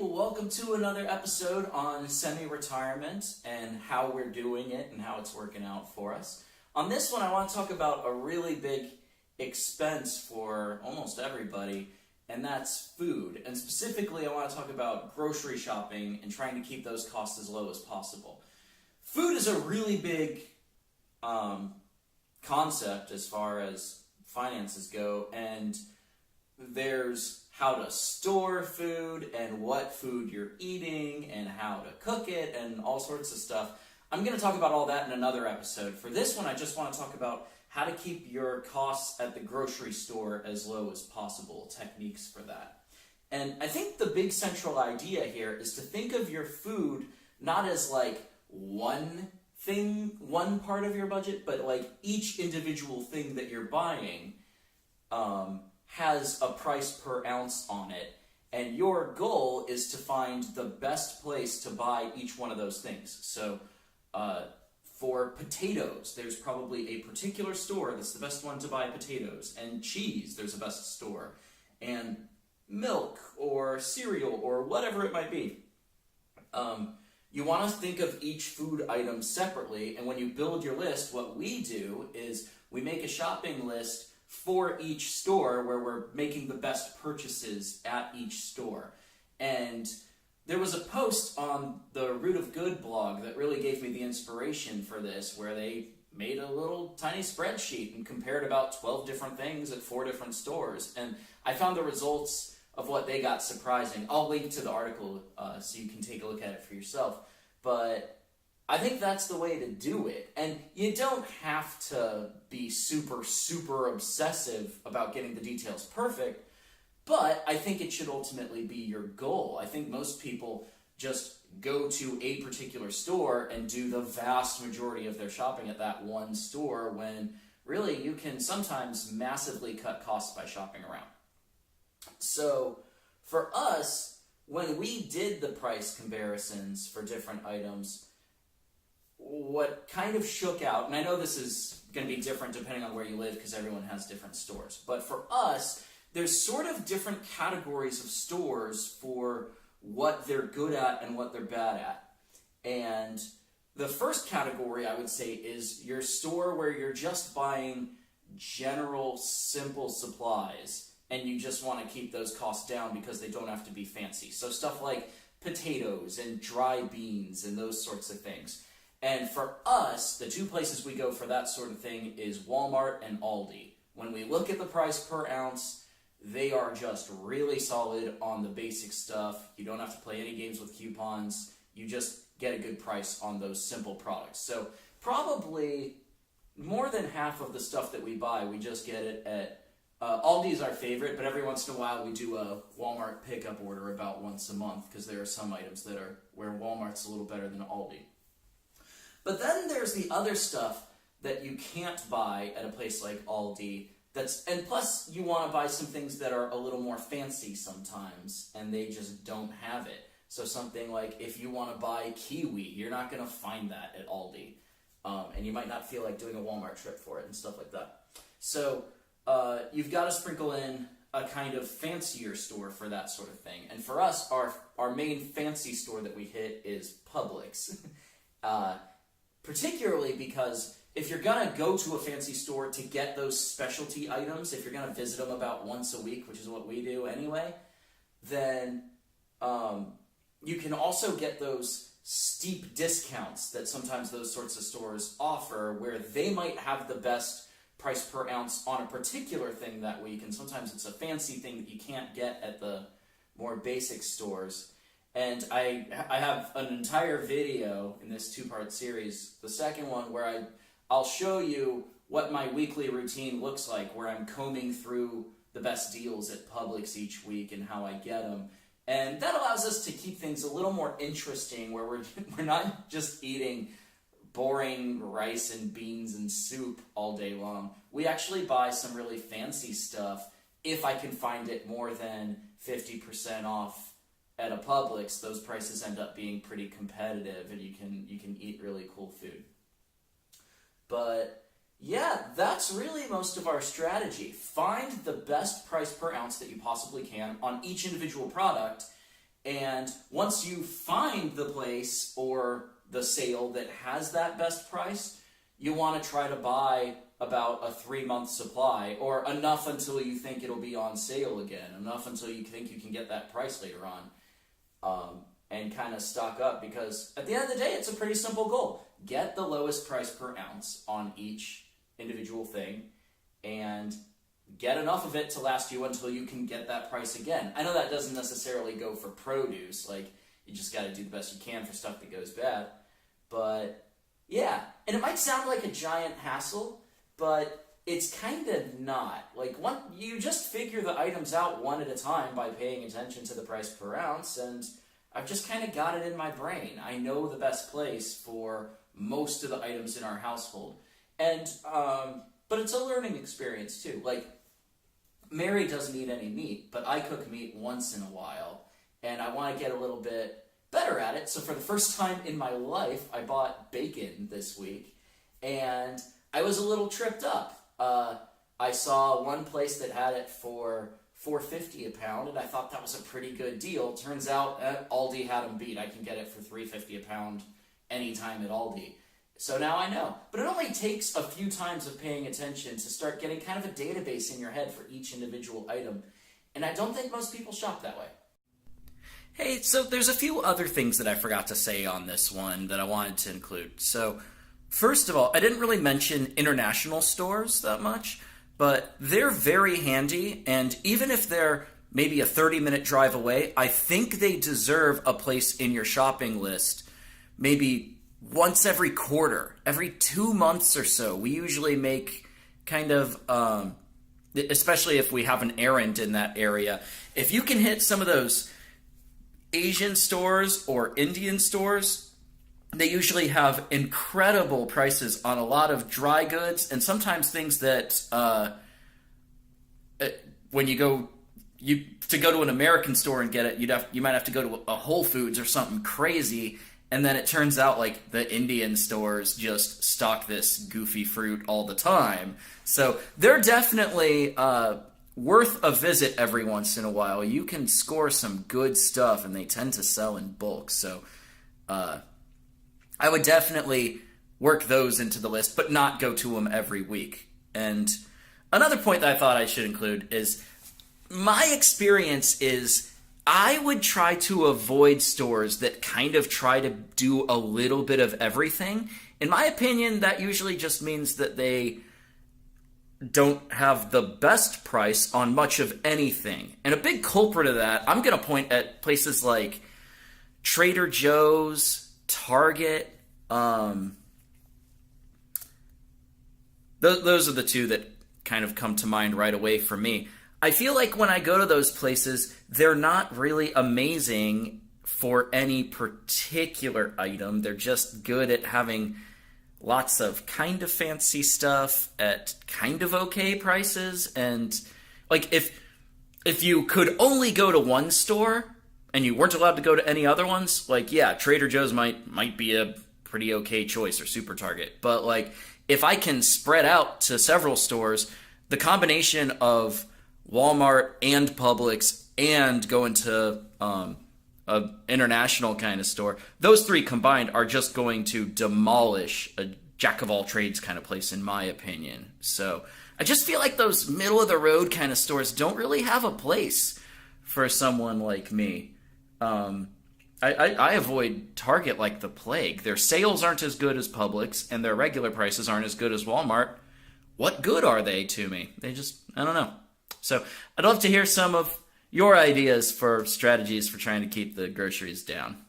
well, welcome to another episode on semi-retirement and how we're doing it and how it's working out for us. On this one, I want to talk about a really big expense for almost everybody, and that's food. And specifically, I want to talk about grocery shopping and trying to keep those costs as low as possible. Food is a really big concept as far as finances go, and there's how to store food and what food you're eating and how to cook it and all sorts of stuff. I'm going to talk about all that in another episode. For this one, I just want to talk about how to keep your costs at the grocery store as low as possible, techniques for that. And I think the big central idea here is to think of your food not as like one thing, one part of your budget, but like each individual thing that you're buying has a price per ounce on it, and your goal is to find the best place to buy each one of those things. So for potatoes, there's probably a particular store that's the best one to buy potatoes, and cheese, there's a best store, and milk or cereal or whatever it might be. You want to think of each food item separately, and when you build your list, what we do is we make a shopping list for each store where we're making the best purchases at each store. And there was a post on the RootOfGood blog that really gave me the inspiration for this, where they made a little tiny spreadsheet and compared about 12 different things at 4 different stores. And I found the results of what they got surprising. I'll link to the article so you can take a look at it for yourself. But I think that's the way to do it. And you don't have to be super obsessive about getting the details perfect, but I think it should ultimately be your goal. I think most people just go to a particular store and do the vast majority of their shopping at that one store, when really you can sometimes massively cut costs by shopping around. So for us, when we did the price comparisons for different items, what kind of shook out, and I know this is going to be different depending on where you live because everyone has different stores, but for us, there's sort of different categories of stores for what they're good at and what they're bad at. And the first category, I would say, is your store where you're just buying general, simple supplies, and you just want to keep those costs down because they don't have to be fancy. So stuff like potatoes and dry beans and those sorts of things. And for us, the two places we go for that sort of thing is Walmart and Aldi. When we look at the price per ounce, they are just really solid on the basic stuff. You don't have to play any games with coupons. You just get a good price on those simple products. So probably more than half of the stuff that we buy, we just get it at Aldi is our favorite, but every once in a while we do a Walmart pickup order about once a month because there are some items that are where Walmart's a little better than Aldi. But then there's the other stuff that you can't buy at a place like Aldi. And plus you want to buy some things that are a little more fancy sometimes, and they just don't have it. So something like if you want to buy kiwi, you're not going to find that at Aldi. And you might not feel like doing a Walmart trip for it and stuff like that. So you've got to sprinkle in a kind of fancier store for that sort of thing. And for us, our main fancy store that we hit is Publix. Particularly because if you're going to go to a fancy store to get those specialty items, if you're going to visit them about once a week, which is what we do anyway, then you can also get those steep discounts that sometimes those sorts of stores offer, where they might have the best price per ounce on a particular thing that week, and sometimes it's a fancy thing that you can't get at the more basic stores. And I have an entire video in this 2-part series, the second one, where I'll show you what my weekly routine looks like, where I'm combing through the best deals at Publix each week and how I get them. And that allows us to keep things a little more interesting, where we're not just eating boring rice and beans and soup all day long. We actually buy some really fancy stuff if I can find it more than 50% off. At a Publix, those prices end up being pretty competitive, and you can eat really cool food. But yeah, that's really most of our strategy. Find the best price per ounce that you possibly can on each individual product, And once you find the place or the sale that has that best price, you want to try to buy about a 3-month supply, or enough until you think it'll be on sale again, enough until you think you can get that price later on, and kind of stock up, because at the end of the day, it's a pretty simple goal. Get the lowest price per ounce on each individual thing, and get enough of it to last you until you can get that price again. I know that doesn't necessarily go for produce, like, you just got to do the best you can for stuff that goes bad, but yeah, and it might sound like a giant hassle, but it's kind of not. Like, you just figure the items out one at a time by paying attention to the price per ounce, and I've just kind of got it in my brain. I know the best place for most of the items in our household. And, but it's a learning experience too. Like, Mary doesn't eat any meat, but I cook meat once in a while, and I want to get a little bit better at it. So for the first time in my life, I bought bacon this week, and I was a little tripped up. I saw one place that had it for $4.50 a pound, and I thought that was a pretty good deal. Turns out Aldi had them beat. I can get it for $3.50 a pound anytime at Aldi. So now I know. But it only takes a few times of paying attention to start getting kind of a database in your head for each individual item. And I don't think most people shop that way. Hey, so there's a few other things that I forgot to say on this one that I wanted to include. So, first of all, I didn't really mention international stores that much, but they're very handy, and even if they're maybe a 30-minute drive away, I think they deserve a place in your shopping list maybe once every quarter, every 2 months or so. We usually make kind of, especially if we have an errand in that area, if you can hit some of those Asian stores or Indian stores, they usually have incredible prices on a lot of dry goods, and sometimes things that when you go to an American store and get it, you might have to go to a Whole Foods or something crazy, and then it turns out like the Indian stores just stock this goofy fruit all the time. So they're definitely worth a visit every once in a while. You can score some good stuff, and they tend to sell in bulk. So I would definitely work those into the list, but not go to them every week. And another point that I thought I should include is my experience is I would try to avoid stores that kind of try to do a little bit of everything. In my opinion, that usually just means that they don't have the best price on much of anything. And a big culprit of that, I'm going to point at places like Trader Joe's, Target. Those are the two that kind of come to mind right away for me. I feel like when I go to those places, they're not really amazing for any particular item. They're just good at having lots of kind of fancy stuff at kind of okay prices. And like if you could only go to one store and you weren't allowed to go to any other ones, like, yeah, Trader Joe's might be a pretty okay choice, or Super Target. But like, if I can spread out to several stores, the combination of Walmart and Publix and go into a international kind of store, those three combined are just going to demolish a jack-of-all-trades kind of place, in my opinion. So I just feel like those middle-of-the-road kind of stores don't really have a place for someone like me. I avoid Target like the plague. Their sales aren't as good as Publix, and their regular prices aren't as good as Walmart. What good are they to me? I don't know. So I'd love to hear some of your ideas for strategies for trying to keep the groceries down.